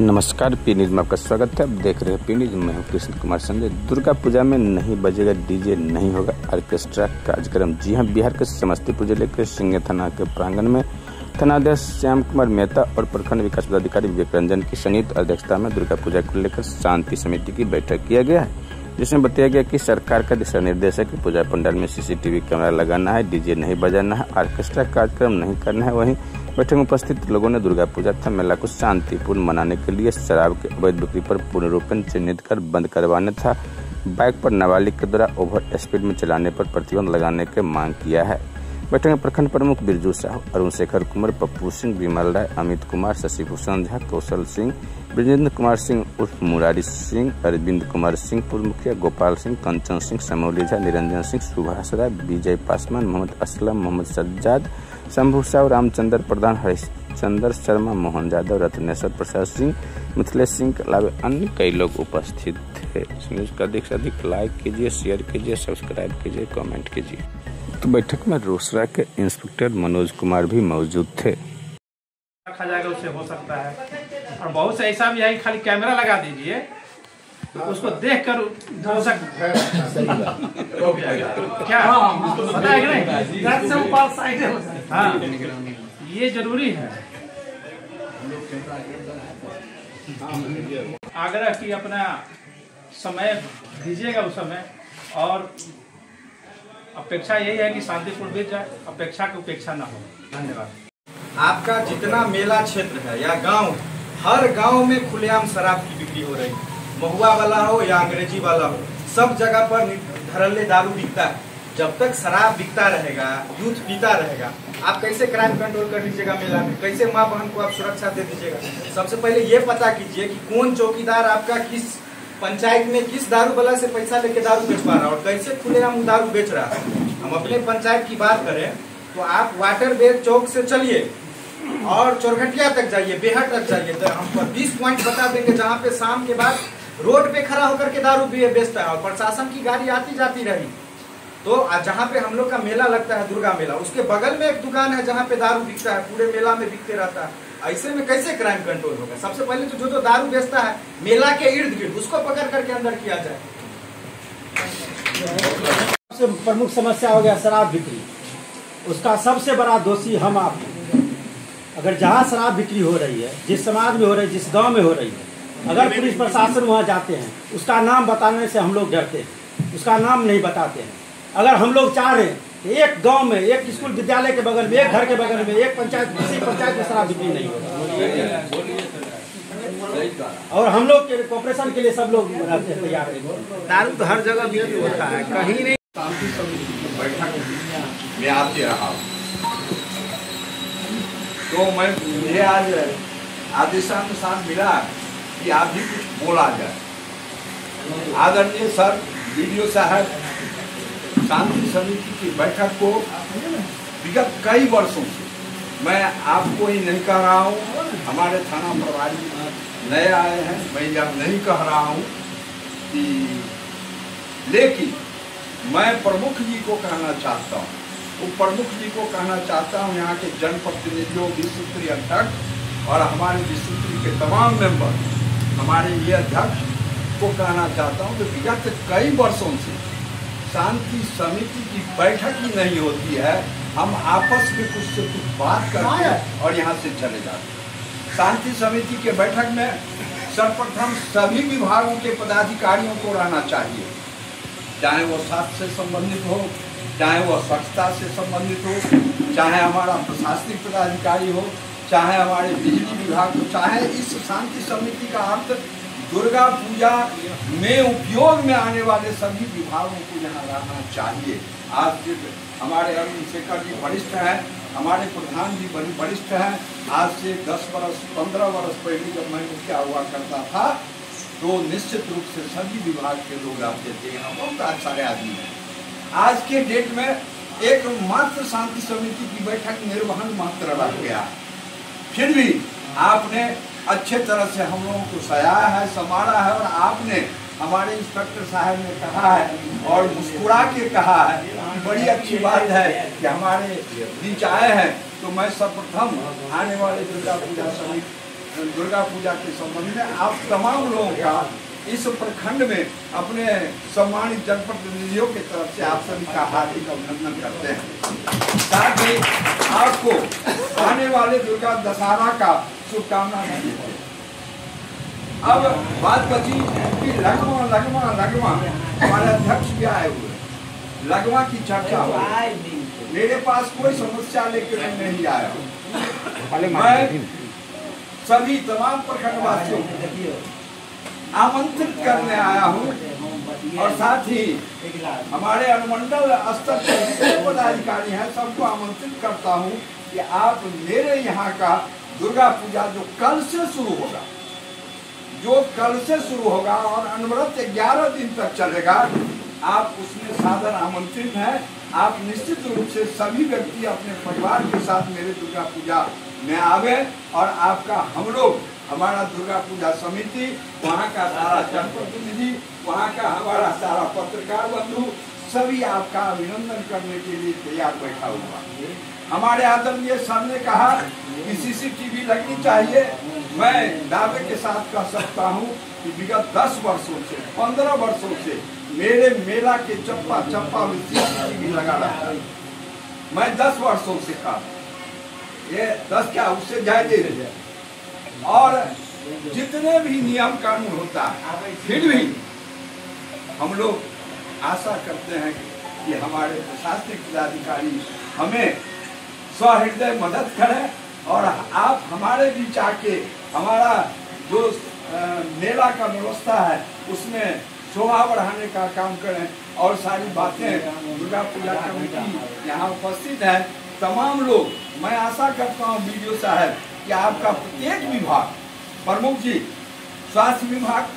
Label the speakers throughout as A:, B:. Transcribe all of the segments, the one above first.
A: नमस्कार, P news में आपका स्वागत है। आप देख रहे हैं पी न्यूज। मैं हूं कृष्ण कुमार संजय। दुर्गा पूजा में नहीं बजेगा डीजे, नहीं होगा ऑर्केस्ट्रा कार्यक्रम। जी हां, बिहार के समस्तीपुर जिले के सिंघे थाना के प्रांगण में थानाध्यक्ष श्याम कुमार मेहता और प्रखंड विकास पदाधिकारी विवेक रंजन की संयुक्त अध्यक्षता में दुर्गा पूजा को लेकर शांति समिति की बैठक किया गया है, जिसमें बताया गया कि सरकार का दिशा निर्देश है कि पूजा पंडाल में सीसीटीवी कैमरा लगाना है, डीजे नहीं बजाना है, ऑर्केस्ट्रा कार्यक्रम नहीं करना है। वहीं बैठक में उपस्थित लोगों ने दुर्गा पूजा तथा मेला को शांतिपूर्ण मनाने के लिए शराब के अवैध बिक्री पर पूर्ण रूपेण चिन्हित कर बंद करवाने तथा बाइक पर नाबालिग के द्वारा ओवर स्पीड में चलाने पर प्रतिबंध लगाने की मांग किया है। बैठक में प्रखंड प्रमुख बिरजू साहू, अरुण शेखर कुमार, पप्पू सिंह, विमल राय, अमित कुमार, शशि भूषण झा, कौशल सिंह, ब्रजेंद्र कुमार सिंह उर्फ मुरारी सिंह, अरविंद कुमार सिंह पूर्व मुखिया, गोपाल सिंह, कंचन सिंह, समौली झा, निरंजन सिंह, सुभाष राय, विजय पासवान, मोहम्मद असलम, मोहम्मद सज्जाद, शंभू साहू, रामचंद्र प्रधान, हरिश्चंद्र शर्मा, मोहन यादव, रत्नेश्वर प्रसाद सिंह, मिथिलेश सिंह के अलावा अन्य कई लोग उपस्थित थे। इस न्यूज का अधिक से अधिक लाइक कीजिए, शेयर कीजिए, सब्सक्राइब कीजिए, कमेंट कीजिए। तो बैठक में रोसड़ा के इंस्पेक्टर मनोज कुमार भी मौजूद थे।
B: रखा जाएगा उससे हो सकता है, और बहुत से ऐसा भी है कि खाली कैमरा लगा दीजिए तो उसको देख कर हो सकता है क्या पता है कि नहीं। हाँ, ये जरूरी है। आग्रह की अपना समय दीजिएगा उस समय, और अपेक्षा यही है कि शांतिपूर्ण बीत जाए, अपेक्षा की उपेक्षा न हो। धन्यवाद।
C: आपका जितना मेला क्षेत्र है या गांव, हर गांव में खुलेआम शराब की बिक्री हो रही है। महुआ वाला हो या अंग्रेजी वाला हो, सब जगह पर धड़ल्ले दारू बिकता है। जब तक शराब बिकता रहेगा, यूथ पीता रहेगा, आप कैसे क्राइम कंट्रोल कर दीजिएगा मेला में? कैसे माँ बहन को आप सुरक्षा दे दीजिएगा? सबसे पहले ये पता कीजिए कि कौन चौकीदार आपका किस पंचायत में किस दारू वाला से पैसा लेके दारू बेच पा रहा है और कैसे खुलेआम दारू बेच रहा है। हम अपने पंचायत की बात करें तो आप वाटर बेग चौक से चलिए और चौरघटिया तक जाइए, बेहट तक जाइए, तो हम 20 पॉइंट बता देंगे जहाँ पे शाम के बाद रोड पे खड़ा होकर के दारू बेचता है और प्रशासन की गाड़ी आती जाती रही। तो जहाँ पे हम लोग का मेला लगता है, दुर्गा मेला, उसके बगल में एक दुकान है जहाँ पे दारू बिकता है, पूरे मेला में बिकते रहता है। ऐसे में कैसे क्राइम कंट्रोल होगा? सबसे पहले तो जो दारू बेचता है मेला के इर्द गिर्द, उसको पकड़ करके अंदर किया जाए।
D: सबसे प्रमुख समस्या हो गया शराब बिक्री। उसका सबसे बड़ा दोषी हम आप। अगर जहाँ शराब बिक्री हो रही है, जिस समाज में हो रही है, जिस गांव में हो रही है, अगर पुलिस प्रशासन वहाँ जाते हैं, उसका नाम बताने से हम लोग डरते हैं, उसका नाम नहीं बताते हैं। अगर हम लोग चाह रहे हैं कि एक गांव में, एक स्कूल विद्यालय के बगल में, एक घर के बगल में, एक पंचायत, किसी पंचायत में शराब बिक्री नहीं होगा, और हम लोग के कॉपरेशन के लिए सब लोग रहते हैं तैयार हैं।
B: दारू तो हर जगह बिक्री होता है, कहीं नहीं।
E: शांति समिति की बैठक में आते रहा तो मुझे आज आदेशानुसार मिला कि आप भी कुछ बोला जाए। आदरणीय सर वीडियो साहब, शांति समिति की बैठक को विगत कई वर्षों से, मैं आपको ही नहीं कह रहा हूँ, हमारे थाना प्रभारी नए आए हैं, मैं यह नहीं कह रहा हूँ कि, लेकिन मैं प्रमुख जी को कहना चाहता हूँ, वो प्रमुख जी को कहना चाहता हूँ, यहाँ के जनप्रतिनिधियों, विश्व अध्यक्ष और हमारे विश्व के तमाम मेंबर, हमारे ये अध्यक्ष को कहना चाहता हूँ कि विगत कई वर्षों से शांति समिति की बैठक ही नहीं होती है। हम आपस में कुछ से कुछ बात करते हैं और यहाँ से चले जाते हैं। शांति समिति के बैठक में सर्वप्रथम सभी विभागों के पदाधिकारियों को रहना चाहिए, चाहे वो स्वास्थ्य से संबंधित हो, चाहे वो स्वच्छता से संबंधित हो, चाहे हमारा प्रशासनिक पदाधिकारी हो, चाहे हमारे बिजली विभाग हो, चाहे इस शांति समिति का अर्थ दुर्गा पूजा में उपयोग में आने वाले सभी विभागों को यहाँ रहना चाहिए। आज हमारे अरुण शेखर जी वरिष्ठ हैं, हमारे प्रधान जी वरिष्ठ हैं। आज से 10 वर्ष 15 वर्ष पहले जब मैं मुखिया हुआ करता था तो निश्चित रूप से सभी विभाग के लोग आते थे, यहाँ बहुत सारे आदमी हैं। आज के डेट में एक मात्र शांति समिति की बैठक निर्वहन मात्र रह गया। फिर भी आपने अच्छे तरह से हम लोगों को सजाया है, संभाला है, और आपने हमारे इंस्पेक्टर साहब ने कहा है और मुस्कुरा के कहा है, बड़ी अच्छी बात है कि हमारे बीच आए हैं। तो मैं सर्वप्रथम आने वाले दुर्गा पूजा समिति दुर्गा पूजा के संबंध में आप तमाम लोगों का इस प्रखंड में अपने सम्मानित जनप्रतिनिधियों की तरफ से आप सभी का हार्दिक अभिनंदन करते हैं। साथ ही आपको आने वाले दुर्गा दशहरा का शुभकामना नहीं है। अब बात बची कि लगवा हमारे अध्यक्ष भी आए हुए, लगवा की चर्चा हो। मेरे पास कोई समस्या लेकर नहीं आया। मैं सभी तमाम प्रखंडवासियों को आमंत्रित करने आया हूँ और साथ ही हमारे अनुमंडल स्तर पर जितने पदाधिकारी हैं सबको आमंत्रित करता हूँ कि आप मेरे यहाँ का दुर्गा पूजा जो कल से शुरू होगा और अनवरत 11 दिन तक चलेगा, आप उसमें सादर आमंत्रित हैं। आप निश्चित रूप से सभी व्यक्ति अपने परिवार के साथ मेरे दुर्गा पूजा में आवे और आपका हम लोग, हमारा दुर्गा पूजा समिति, वहाँ का सारा जनप्रतिनिधि, वहाँ का हमारा सारा पत्रकार बंधु सभी आपका अभिनंदन करने के लिए तैयार बैठा हुआ। हमारे आदरणीय सर ने कहा कि CCTV लगनी चाहिए। मैं दावे के साथ कह सकता हूँ कि विगत 10 वर्षों से 15 वर्षों से मेरे मेला के चप्पा में CCTV लगा रहा है। मैं 10 वर्षों से कहा, ये 10 क्या उससे ज्यादा, और जितने भी नियम कानून होता है फिर भी हम लोग आशा करते हैं कि हमारे प्रशासनिक पदाधिकारी हमें सहृदय मदद करें और आप हमारे बीच आके हमारा जो मेला का व्यवस्था है उसमें शोभा बढ़ाने का काम करें और सारी बातें। दुर्गा पूजा कमेटी यहाँ उपस्थित है, तमाम लोग, मैं आशा करता हूँ BDO साहब कि आपका प्रत्येक विभाग, प्रमुख जी, स्वास्थ्य विभाग,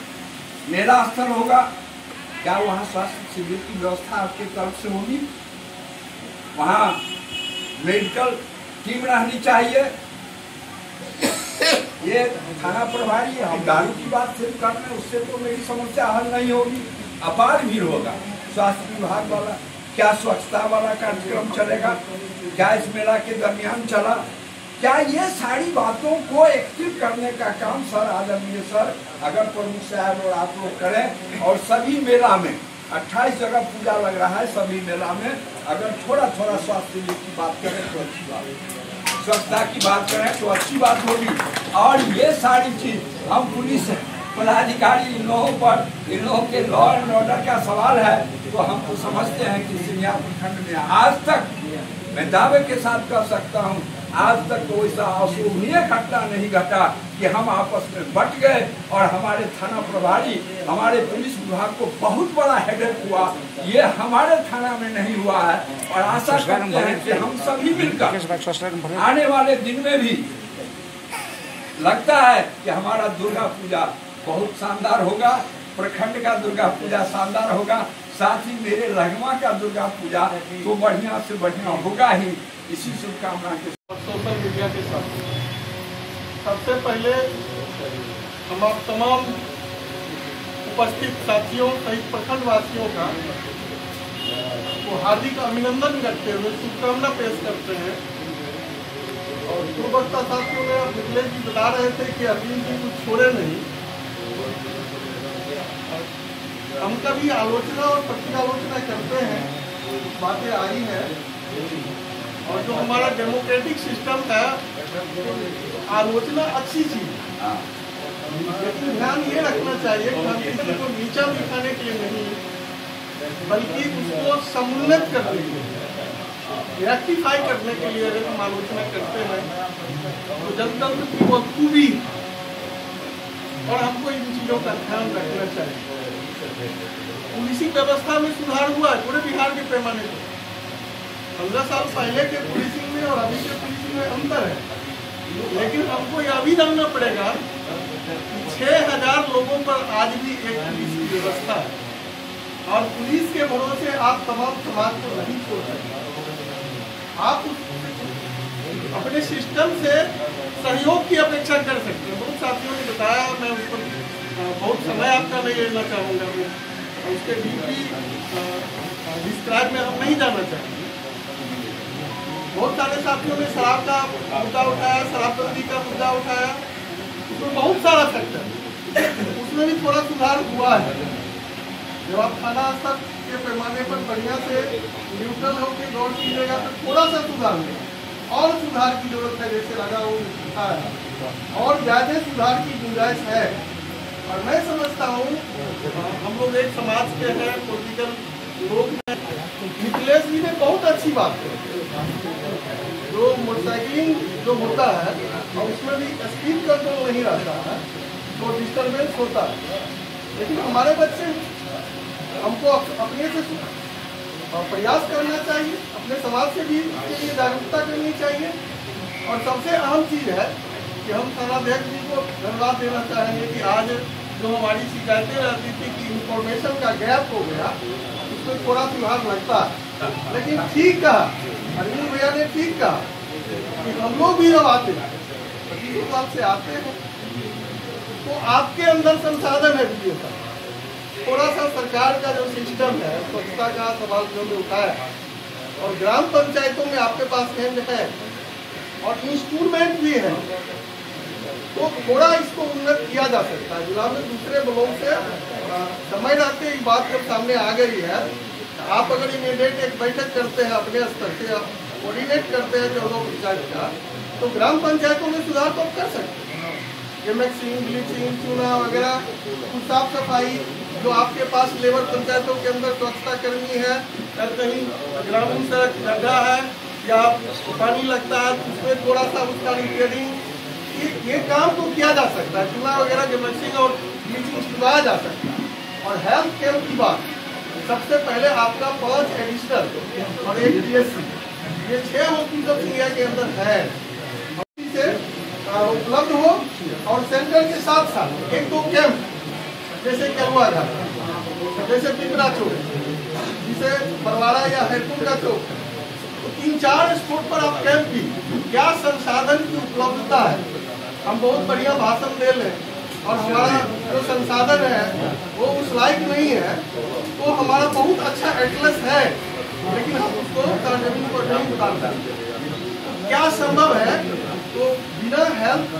E: मेला स्थल होगा, क्या वहाँ स्वास्थ्य शिविर की व्यवस्था आपकी तरफ से होगी? वहाँ मेडिकल टीम रहनी चाहिए। ये थाना प्रभारी, हम दारू की बात सिर्फ कर रहे हैं, उससे तो मेरी समस्या हल नहीं होगी। अपार भीड़ होगा। स्वास्थ्य विभाग वाला, क्या स्वच्छता वाला कार्यक्रम चलेगा, क्या इस मेला के दरमियान चला, क्या ये सारी बातों को एक्टिव करने का काम सर, आदरणीय सर, अगर प्रमुख साहब और आप लोग करें और सभी मेला में 28 जगह पूजा लग रहा है, सभी मेला में अगर थोड़ा थोड़ा स्वास्थ्य की बात करें तो अच्छी बात है, स्वच्छता की बात करें तो अच्छी बात होगी। और ये सारी चीज हम पुलिस पदाधिकारी इन लोगों के लॉ एंड ऑर्डर का सवाल है तो हम तो समझते हैं कि सिंघिया प्रखंड में आज तक, मैं दावे के साथ कह सकता हूँ, आज तक तो ऐसा अशोभनीय घटना नहीं घटा कि हम आपस में बट गए और हमारे थाना प्रभारी, हमारे पुलिस विभाग को बहुत बड़ा हेडेक हुआ। ये हमारे थाना में नहीं हुआ है और आशा करते हैं कि हम सभी मिलकर आने वाले दिन में भी, लगता है कि हमारा दुर्गा पूजा बहुत शानदार होगा, प्रखंड का दुर्गा पूजा शानदार होगा, साथ ही मेरे लगवा का दुर्गा पूजा तो बढ़िया से बढ़िया होगा ही। इसी शुभकामना के
F: सोशल मीडिया के साथ सबसे पहले हम आप तमाम उपस्थित साथियों सहित प्रखंड वासियों का तो हार्दिक अभिनंदन करते हुए शुभकामना पेश करते हैं। और पूर्वक्ता साथियों ने मिथिलेश जी बता रहे थे कि अरविंद जी कुछ छोड़े नहीं, हम कभी आलोचना और प्रति आलोचना करते हैं, बातें आई हैं और जो हमारा डेमोक्रेटिक सिस्टम है आलोचना अच्छी चीज है, लेकिन ध्यान ये रखना चाहिए कि हम किसी को नीचा दिखाने के लिए नहीं बल्कि उसको समुन्नत करने के लिए, रेक्टिफाई करने के लिए अगर हम आलोचना करते हैं तो जनतंत्र की वो खूबी और हमको इन चीजों का ध्यान रखना चाहिए। पुलिसिंग व्यवस्था में सुधार हुआ है पूरे बिहार के पैमाने पर। 15 साल पहले के पुलिसिंग में और अभी के पुलिसिंग में अंतर है, लेकिन हमको यह भी जानना पड़ेगा कि 6000 लोगों पर आज भी एक पुलिस की व्यवस्था है और पुलिस के भरोसे आप तमाम समाज को नहीं छोड़ सकते। आप अपने सिस्टम से सहयोग की अपेक्षा कर सकते हैं। बहुत साथियों ने बताया, मैं उस पर बहुत समय आपका नहीं लेना चाहूँगा, उसके डीपली डिस्क्राइब में हम नहीं जाना चाहेंगे। बहुत सारे साथियों ने शराब का मुद्दा उठाया, शराबबंदी का मुद्दा उठाया, उसमें बहुत सारा सेक्टर, उसमें भी थोड़ा सुधार हुआ है। जब आप थाना स्तर के पैमाने पर बढ़िया से न्यूट्रल होकर गौर कीजिएगा तो थोड़ा सा सुधार होगा, और सुधार की जरूरत है, जैसे लगा वो दिखा है, और ज़्यादा सुधार की गुंजाइश है। और मैं समझता हूँ हम लोग एक समाज के हैं, पॉलिटिकल लोग हैं, मिथिलेश जी ने बहुत अच्छी बात है, जो मोटरसाइकिलिंग जो होता है और उसमें भी स्पीड कंट्रोल नहीं रहता है तो डिस्टर्बेंस होता है, लेकिन हमारे बच्चे हमको अपने से प्रयास करना चाहिए, अपने समाज से भी इसके लिए जागरूकता करनी चाहिए। और सबसे अहम चीज़ है कि हम थानाध्यक्ष जी को धन्यवाद देना चाहेंगे कि आज जो हमारी शिकायतें रहती थी कि इंफॉर्मेशन का गैप हो गया, उसमें थोड़ा सुधार लगता है, लेकिन ठीक कहा अरविंद भैया ने, ठीक कहा कि हम लोग भी जब आते हैं 25 साल से आते हैं तो आपके अंदर संसाधन है वीडियो का, थोड़ा सा सरकार का जो सिस्टम है स्वच्छता का सवाल जो हमने उठाया, और ग्राम पंचायतों में आपके पास हैंड है और इंस्ट्रूमेंट भी है, तो थोड़ा इसको उन्नत किया जा सकता है। जिला में दूसरे ब्लॉक से समय रहते ही बात जब सामने आ गई है, आप अगर इमीडिएट एक बैठक करते हैं अपने स्तर से, कोऑर्डिनेट करते हैं जो लोग पंचायत का, तो ग्राम पंचायतों में सुधार तो कर सकते हैं। एमएक्सिंग, ब्लीचिंग, चूना वगैरह, साफ सफाई जो आपके पास लेबर पंचायतों के अंदर स्वच्छता कर्मी है, कहीं ग्रामीण सड़क गड्ढा है या पानी लगता है तो उसमें थोड़ा सा उसका रिपेयरिंग, ये काम तो किया जा सकता है, चूना वगैरह के मिक्सिंग और ब्लीचिंग सुधारा जा सकता है। और हेल्थ कैंप की बात, सबसे पहले आपका 5 एडिशनल और 1 DSC, ये 6 हॉस्पिटल इंडिया के अंदर है, से उपलब्ध हो, और सेंटर के साथ साथ 1-2 कैंप जैसे केलुआ घाट, जैसे पिपरा चौक, जिसे बरवाड़ा या हैरपुर का चौक, तो 3-4 स्पॉट पर आप कैंप भी, क्या संसाधन की उपलब्धता है, हम बहुत बढ़िया भाषण दे लें और हमारा जो संसाधन है वो उस लायक नहीं है, तो हमारा बहुत अच्छा एटलस है, लेकिन हम उसको जमीन पर नहीं उतारते। क्या संभव है, तो बिना हेल्थ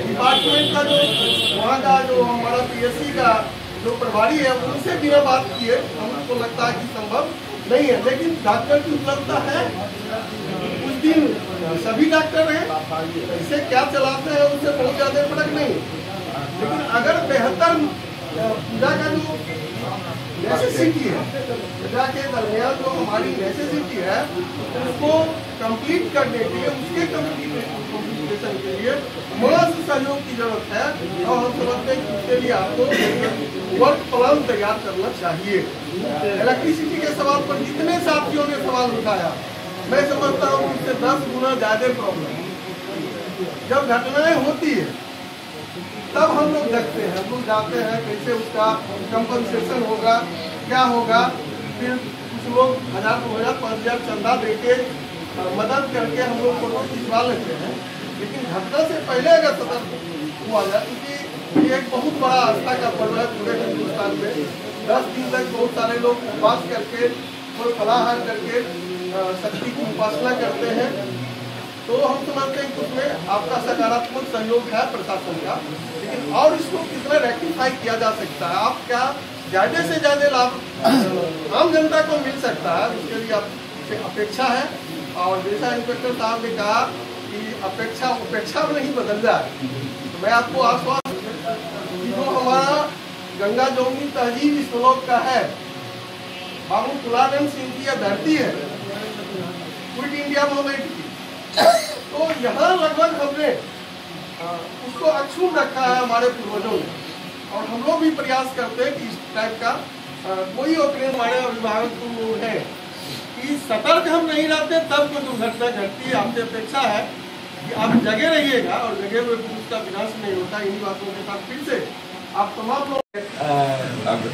F: डिपार्टमेंट का जो वहाँ का जो हमारा PSC का जो प्रभारी है उनसे बिना बात किए हमको लगता है कि संभव नहीं है, लेकिन डॉक्टर की उपलब्धता है। उस दिन सभी डॉक्टर हैं, इसे क्या चलाते हैं उससे बहुत ज़्यादा फर्क नहीं, लेकिन अगर बेहतर पूजा का जो नेसेसिटी है, पूजा के दरमियान जो हमारी नेसेसिटी है उसको कंप्लीट करने के लिए, उसके कम्युनिकेशन के लिए मस्त सहयोग की जरूरत है, और हम समझते हैं कि उसके लिए आपको वर्क प्लान तैयार करना चाहिए। इलेक्ट्रिसिटी के सवाल पर जितने साथियों ने सवाल उठाया, मैं समझता हूँ उससे 10 गुना ज़्यादा प्रॉब्लम जब घटनाएं होती है तब हम लोग देखते हैं, हम लोग जाते हैं कैसे उसका कंपनसेशन होगा, क्या होगा, फिर कुछ लोग 1000, 2000, 5000 चंदा देके मदद करके हम लोग फोटो खिंचवा लेते हैं, लेकिन घटना से पहले अगर सतर्क हुआ जाए, क्योंकि ये एक बहुत बड़ा आस्था का पर्व है पूरे हिंदुस्तान में, 10 दिन तक बहुत सारे लोग उपवास करके और फलाहार करके शक्ति की उपासना करते हैं, तो हम समझते हैं कि उसमें आपका सकारात्मक सहयोग है प्रशासन का, लेकिन और इसको कितना रेक्टिफाई किया जा सकता है, आप क्या ज़्यादा से ज़्यादा लाभ आम जनता को मिल सकता है, उसके लिए आपसे अपेक्षा है। और जैसा इंस्पेक्टर साहब ने कहा कि अपेक्षा उपेक्षा में नहीं बदल जाए, तो मैं आपको आश्वासन कि जो हमारा गंगा जमुनी तहजीब इस ब्लॉक का है, बाबू तुलानंद सिंह की यह धरती है, क्विट इंडिया मूवमेंट की, तो यहाँ लगभग हमने उसको अक्षुण्ण रखा है हमारे पूर्वजों ने, और हम लोग भी प्रयास करते हैं कि इस टाइप का कोई ओपनिंग हमारे अभिभावक लोग हैं कि सतर्क हम नहीं रहते तब कोई दुर्घटना घटती है। आपसे अपेक्षा है कि आप जगे रहिएगा और जगह में पुलिस का विनाश नहीं होता। इन्हीं बातों के साथ फिर से आप तमाम लोग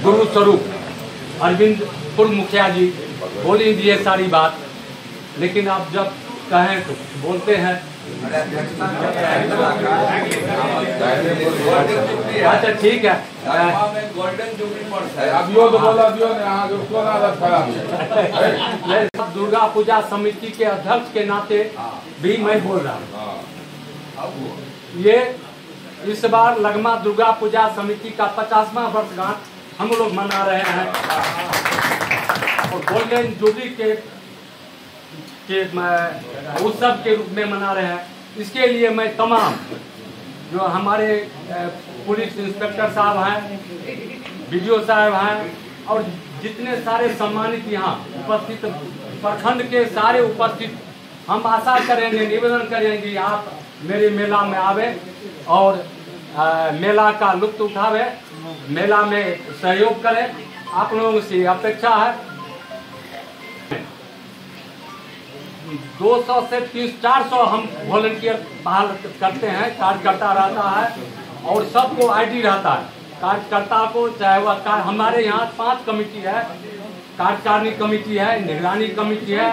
G: गुरु स्वरूप अरविंद पूर्व मुखिया जी बोल ही दिए सारी बात, लेकिन आप जब कहें तो बोलते हैं। अच्छा ठीक है,
E: गोल्डन जुबली पर्स है।
H: अभियो तो बोला, अभियो ने यहाँ उसको ना आदत खराब है।
G: दुर्गा पूजा समिति के अध्यक्ष के नाते भी मैं बोल रहा हूँ, ये इस बार लगमा दुर्गा पूजा समिति का 50वां वर्षगांठ हम लोग मना रहे हैं और गोल्डन जुबली के उत्सव के रूप में मना रहे हैं। इसके लिए मैं तमाम जो हमारे पुलिस इंस्पेक्टर साहब हैं, BDO साहब हैं और जितने सारे सम्मानित यहाँ उपस्थित प्रखंड के सारे उपस्थित, हम आशा करेंगे, निवेदन करेंगे आप मेरे मेला में आवे और मेला का लुत्फ उठावे, मेला में सहयोग करें। आप लोगों से अपेक्षा है 200 से 300-400 हम वॉलंटियर बहाल करते हैं, कार्यकर्ता रहता है और सबको ID रहता है कार्यकर्ता को, चाहे वह हमारे यहाँ 5 कमेटी है, कार्यकारिणी कमेटी है, निगरानी कमेटी है,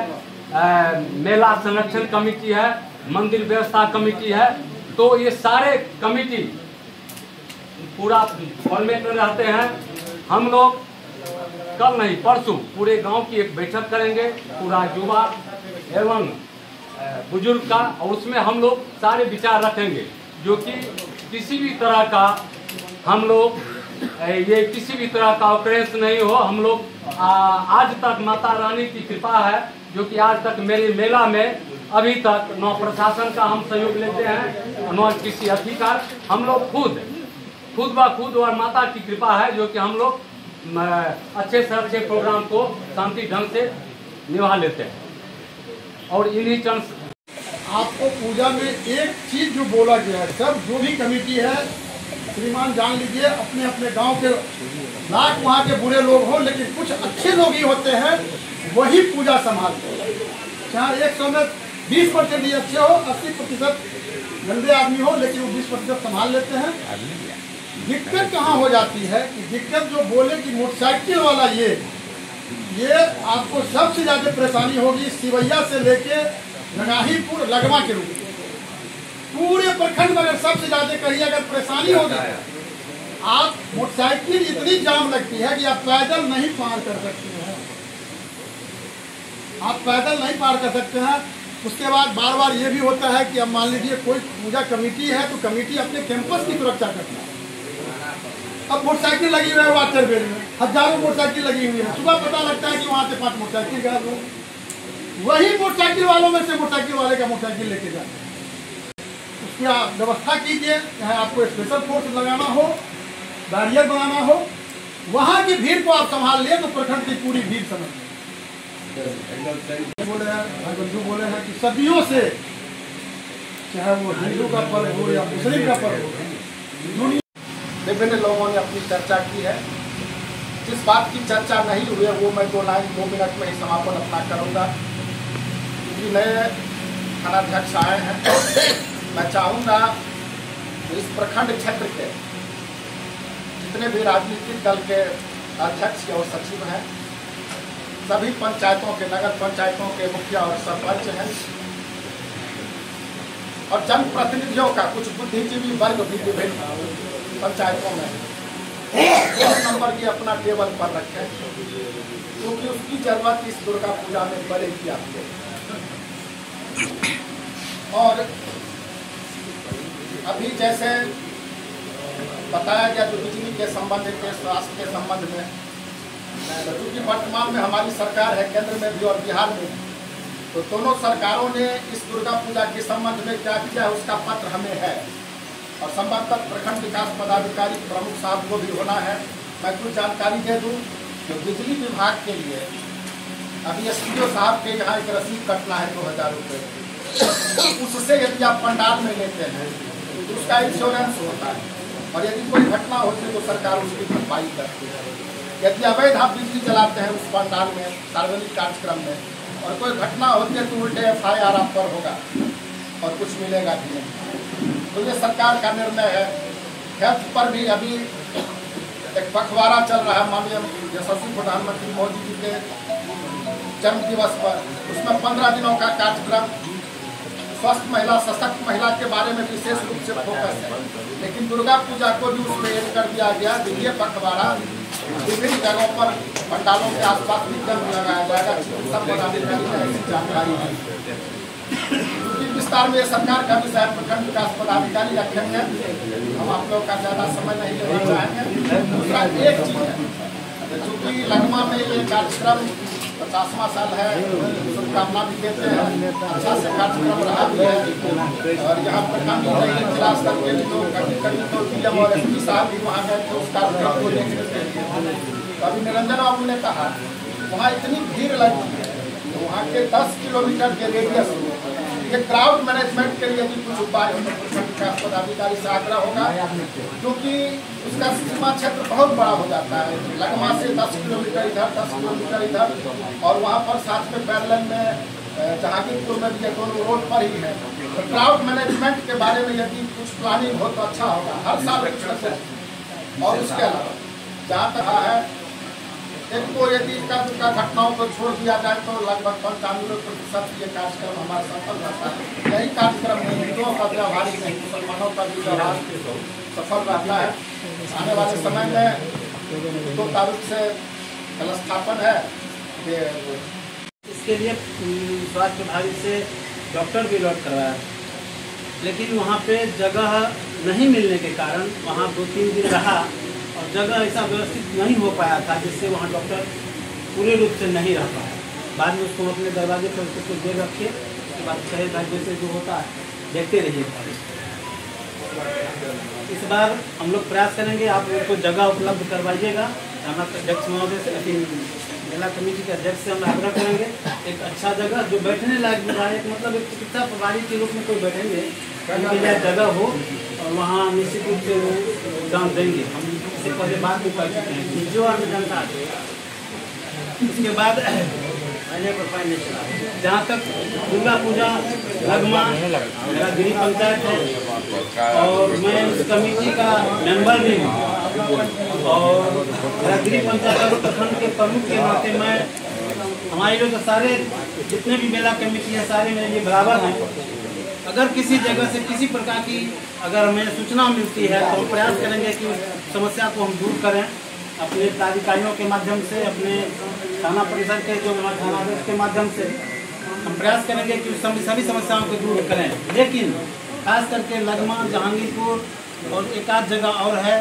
G: मेला संरक्षण कमेटी है, मंदिर व्यवस्था कमेटी है। तो ये सारे कमेटी पूरा फॉर्मेट में रहते हैं। हम लोग कल नहीं परसों पूरे गांव की एक बैठक करेंगे, पूरा युवा एवं बुजुर्ग का, और उसमें हम लोग सारे विचार रखेंगे जो कि किसी भी तरह का हम लोग ये किसी भी तरह का ऑकरेंस नहीं हो। हम लोग आज तक माता रानी की कृपा है जो कि आज तक मेरे मेला में अभी तक न प्रशासन का हम सहयोग लेते हैं न किसी अधिकार, हम लोग खुद ब खुद और माता की कृपा है जो कि हम लोग अच्छे से अच्छे प्रोग्राम को शांति ढंग से निभा लेते हैं। और इन्हीं चंद
F: आपको पूजा में एक चीज जो बोला गया है, सब जो भी कमेटी है श्रीमान जान लीजिए, अपने अपने गांव के लाख वहाँ के बुरे लोग हो, लेकिन कुछ अच्छे लोग ही होते हैं वही पूजा संभालते हैं। चाहे 100 में 20% ही अच्छे हो, 80% गंदे आदमी हो, लेकिन वो 20% संभाल लेते हैं। दिक्कत कहाँ हो जाती है कि दिक्कत जो बोले कि मोटरसाइकिल वाला ये आपको सबसे ज़्यादा परेशानी होगी सिवैया से लेके नगाहीपुर लगमा के रूप में पूरे प्रखंड में। अगर सबसे ज़्यादा कहिए अगर परेशानी होगी, आप मोटरसाइकिल इतनी जाम लगती है कि आप पैदल नहीं पार कर सकते हैं, आप पैदल नहीं पार कर सकते हैं। उसके बाद बार बार ये भी होता है कि अब मान लीजिए कोई पूजा कमेटी है तो कमेटी अपने कैंपस की सुरक्षा करता है। अब मोटरसाइकिल लगी हुई है वाटर बेल में, हजारों मोटरसाइकिल लगी हुई है, सुबह पता लगता है कि वहाँ से 5 मोटरसाइकिल गायब हो, वही मोटरसाइकिल वालों में से मोटरसाइकिल वाले का मोटरसाइकिल लेके जाते हैं। उसकी आप व्यवस्था कीजिए, चाहे आपको स्पेशल फोर्स लगाना हो, बैरियर बनाना हो, वहाँ की भीड़ को आप संभाल लिए तो प्रखंड की पूरी भीड़ समझ बोले हैं भाई बंधु बोले हैं कि सदियों से चाहे वो हिंदू का पर्व हो या मुस्लिम का पर्व हो, विभिन्न लोगों ने अपनी चर्चा की है। जिस बात की चर्चा नहीं हुई है वो मैं 2 मिनट में ही समापन अपना करूँगा। क्योंकि नए थानाध्यक्ष आए हैं, मैं चाहूँगा इस प्रखंड क्षेत्र के जितने भी राजनीतिक दल के अध्यक्ष और सचिव हैं, सभी पंचायतों के, नगर पंचायतों के मुखिया और सरपंच हैं और जनप्रतिनिधियों का कुछ बुद्धिजीवी वर्ग भी विभिन्न पंचायतों में 1 नंबर की अपना टेबल पर रखें, क्योंकि उसकी जरूरत इस दुर्गा पूजा में पड़ेगी आपको। और अभी जैसे बताया गया जो बिजली के संबंध के, स्वास्थ्य के संबंध में, क्योंकि वर्तमान में हमारी सरकार है केंद्र में भी और बिहार में भी, तो दोनों सरकारों ने इस दुर्गा पूजा के संबंध में क्या किया है उसका पत्र हमें है और संबंधित प्रखंड विकास पदाधिकारी प्रमुख साहब को भी होना है। मैं कुछ जानकारी दे दूं कि बिजली विभाग के लिए अभी SDO साहब के यहाँ एक रसीद कटना है 2000 रुपये। उससे यदि आप पंडाल में लेते हैं तो उसका इंश्योरेंस होता है और यदि कोई घटना होती है तो सरकार उसकी भरपाई करती है। यदि अवैध आप बिजली चलाते हैं उस पंडाल में, सार्वजनिक कार्यक्रम में, और कोई घटना होती है तो उल्टे FIR आप पर होगा और कुछ मिलेगा भी नहीं। तो ये सरकार का निर्णय है। हेल्थ पर भी अभी एक पखवाड़ा चल रहा है माननीय यशस्वी प्रधानमंत्री मोदी जी के जन्म दिवस पर, उसमें 15 दिनों का कार्यक्रम स्वस्थ महिला, सशक्त महिला के बारे में विशेष रूप से फोकस है। लेकिन दुर्गा पूजा को भी उसमें ऐड कर दिया गया। ये पखवाड़ा विभिन्न जगहों पर पंडालों के आसपास भी कैंप लगाया जाएगा। सब पदाधिकारी ने ऐसी जानकारी दी। विस्तार में ये सरकार का विषय है, प्रखंड विकास पदाधिकारी रखेंगे। हम आप लोग का ज़्यादा समय नहीं लेना चाहेंगे। दूसरा एक चीज़ है, चूँकि लगमा में ये कार्यक्रम 50वां साल है, शुभकामना भी देते हैं, अच्छा से कार्यक्रम रहा भी है। और यहाँ प्रखंड जिला स्तर के लोग करीब तो डीएम और एसपी साहब भी वहाँ गए थे उस कार्यक्रम को देखने के लिए। तो अभी निरंजन बाबू ने कहा वहाँ इतनी भीड़ लगती है, तो वहाँ के 10 किलोमीटर के रेडियस में ये क्राउड मैनेजमेंट के लिए भी कुछ उपाय विकास पदाधिकारी से आग्रह होगा, क्योंकि उसका सीमा क्षेत्र बहुत बड़ा हो जाता है। लगमा से 10 किलोमीटर इधर, 10 किलोमीटर इधर, और वहाँ पर साथ में पैरेलल में जहांगीरपुर में भी दोनों रोड पर ही है। तो क्राउड मैनेजमेंट के बारे में यदि कुछ प्लानिंग हो तो अच्छा होगा, हर साल कुछ न कुछ। और उसके अलावा जहाँ तक है, एक तो यदि का घटनाओं को छोड़ दिया जाए तो लगभग 95% ये कार्यक्रम हमारा सफल रहता है। यही कार्यक्रम हिंदुओं का व्यवहारिक नहीं, मुसलमानों का भी व्यवहार सफल रहता है। आने वाले समय में 2 तारीख से कल स्थापन है।
D: इसके लिए स्वास्थ्य विभाग से डॉक्टर भी अलॉट करवाया, लेकिन वहाँ पे जगह नहीं मिलने के कारण वहाँ 2-3 दिन रहा और जगह ऐसा व्यवस्थित नहीं हो पाया था, जिससे वहाँ डॉक्टर पूरे रूप से नहीं रह पाया। बाद में उसको अपने दरवाजे पर उसको देर रखे, उसके बाद शहर राज्य से जो होता है देखते रहिए। इस बार हम लोग प्रयास करेंगे, आप लोग को जगह उपलब्ध करवाइएगा। हमारे अध्यक्ष महोदय से, जिला कमेटी के अध्यक्ष से हम आग्रह करेंगे एक अच्छा जगह जो बैठने लायक भी रहा, मतलब एक चिकित्सा प्रभारी के रूप में कोई बैठेंगे उनके लिए जगह हो, और वहाँ निश्चित रूप से वो दान देंगे। हम इससे पहले बात भी कर चुके हैं, जो और जनता है। उसके बाद जहाँ तक दुर्गा पूजा लगमा मेरा गृह पंचायत है और मैं उस कमेटी का मेंबर भी हूँ, और मेरा गृह पंचायत और प्रखंड के प्रमुख के नाते मैं, हमारे लोग सारे जितने भी मेला कमेटी है सारे मेरे लिए बराबर हैं। अगर किसी जगह से किसी प्रकार की अगर हमें सूचना मिलती है तो हम प्रयास करेंगे कि उस समस्या को हम दूर करें अपने अधिकारियों के माध्यम से, अपने थाना परिसर के जो थानाध्यक्ष के माध्यम से हम प्रयास करेंगे कि सभी समस्याओं को दूर करें। लेकिन खास करके लगमा, जहांगीरपुर और एक आध जगह और है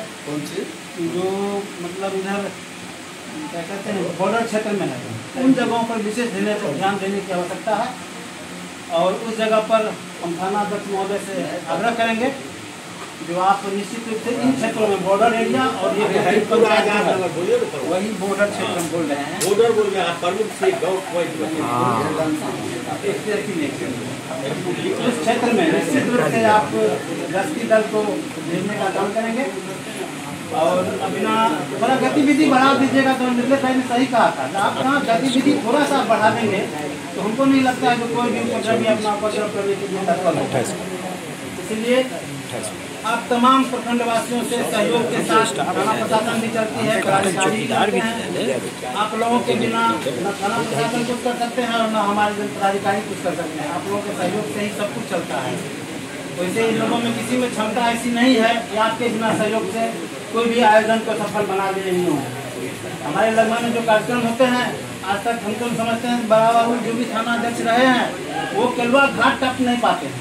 D: जो मतलब इधर क्या कहते हैं बॉर्डर क्षेत्र में है, उन जगहों पर विशेष ध्यान देने की आवश्यकता है। और उस जगह पर हम थाना अध्यक्ष महोदय से आग्रह करेंगे जो आप निश्चित रूप से इन क्षेत्रों में बॉर्डर एरिया और ये वही बॉर्डर क्षेत्र हम बोल रहे हैं, बॉर्डर बोल रहे हैं प्रमुख से उस क्षेत्र में निश्चित रूप से आप गश्ती दल को भेजने का काम करेंगे। और बिना थोड़ा गतिविधि बढ़ा दीजिएगा तो निर्देश भाई ने सही कहा था, आप यहाँ गतिविधि थोड़ा सा बढ़ा देंगे तो हमको नहीं लगता है कि कोई भी उपद्रवी अपना उपद्रव करने के लिए तत्पर है। इसलिए आप तमाम प्रखंड वासियों से सहयोग के साथ थाना प्रशासन भी चलती है, पदाधिकारी हैं। आप लोगों के बिना न थाना प्रशासन कुछ कर सकते हैं और न हमारे पदाधिकारी कुछ कर सकते हैं। आप लोगों के सहयोग से ही सब कुछ चलता है। वैसे इन लोगों में किसी में क्षमता ऐसी नहीं है कि आपके बिना सहयोग से कोई भी आयोजन को सफल बना दे नहीं हो। हमारे लगमा में जो कार्यक्रम होते हैं आज तक हमको समझते हैं बड़ा बाबू जो भी थाना अध्यक्ष रहे हैं वो केलवा घाट टप नहीं पाते हैं,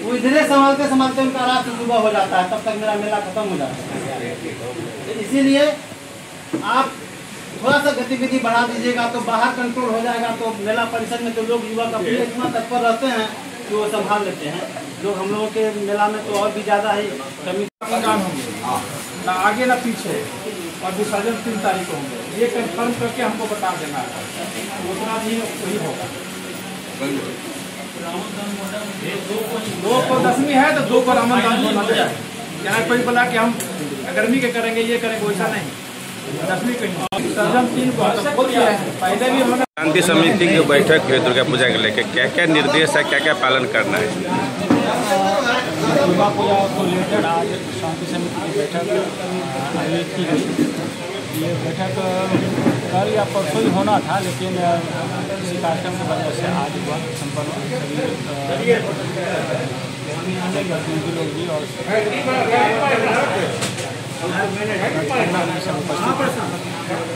D: वो इधरे संभालते संभालते उनका रात सुबह हो जाता है, तब तक मेरा मेला खत्म हो जाता है। तो इसीलिए आप थोड़ा सा गतिविधि बढ़ा दीजिएगा तो बाहर कंट्रोल हो जाएगा। तो मेला परिसर में तो लोग युवा का भी इतना तत्पर रहते हैं कि वो संभाल लेते हैं। लोग हम लोगों के मेला में तो और भी ज़्यादा ही कमी
B: ना आगे ना पीछे, और विसर्जन 3 तारीख को होंगे। ये कंफर्म करके हमको बता देना है, उतना भी वही होगा। 2 को 10वीं है तो 2 को रामदान होना चाहिए। यहाँ कोई बोला कि हम गर्मी के करेंगे ये करेंगे, वैसा नहीं। 10वीं को विसर्जन 3 को पहले भी हमने
A: शांति समिति की बैठक हुई दुर्गा पूजा को लेकर, क्या क्या निर्देश है, क्या क्या पालन करना है?
I: दुर्गा पूजा को रिलेटेड आज शांति समिति की बैठक आयोजित की गई। ये बैठक कल या परसों ही होना था, लेकिन किसी कार्यक्रम की वजह से आज हुआ संपन्न। सभी लोग भी और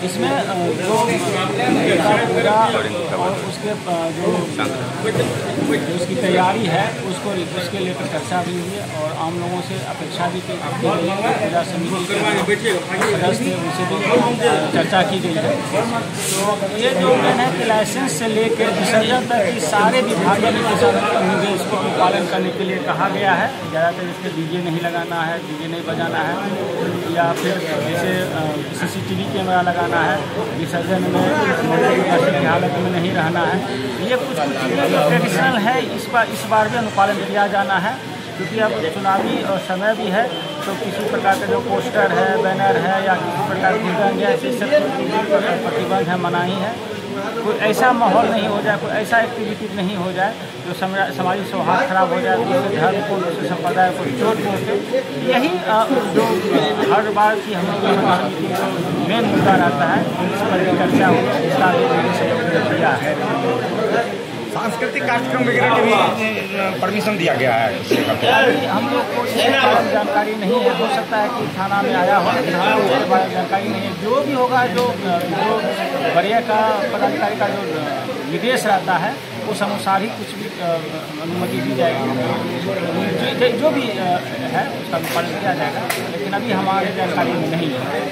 I: इसमें जो पूरा और उसके जो उसकी तैयारी है उसके लेकर चर्चा भी हुई है और आम लोगों से अपेक्षा भी की गई है। पूजा समिति के सदस्य उनसे भी चर्चा की गई है। तो ये जो है कि लाइसेंस से लेकर विसर्जन तक की सारे विभागों में निर्देश को पालन करने के लिए कहा गया है। ज़्यादातर इसमें डीजे नहीं लगाना है, डीजे नहीं बजाना है, या फिर जैसे CCTV कैमरा लगाना है, विसर्जन में की हालत में नहीं रहना है। ये कुछ ट्रेडिशनल है, इस बार भी अनुपालन किया जाना है क्योंकि अब चुनावी समय भी है। तो किसी प्रकार का जो पोस्टर है, बैनर है या किसी प्रकार की रंग है, इसे सब प्रतिबंध है, मनाही है। कोई ऐसा माहौल नहीं हो जाए, कोई ऐसा एक्टिविटी नहीं हो जाए जो सामाजिक सौहार्द खराब हो जाए, दूसरे धर्म को, दूसरे संप्रदाय को चोट पहुँचे। यही जो हर बार की हमारी मेन मुद्दा रहता है, इस पर चर्चा हुई, इसका भी किया है।
J: सांस्कृतिक कार्यक्रम वगैरह के भी परमिशन दिया गया है।
I: अभी हम लोग को जानकारी नहीं है, हो सकता है कि थाना में आया हो, थाना उसके बारे में जानकारी नहीं है। जो भी होगा, जो वरीय का पदाधिकारी का जो निर्देश रहता है उस अनुसार ही कुछ भी अनुमति दी जाएगी। जो भी है उसका पालन किया जाएगा, लेकिन अभी हमारे जानकारी में नहीं है।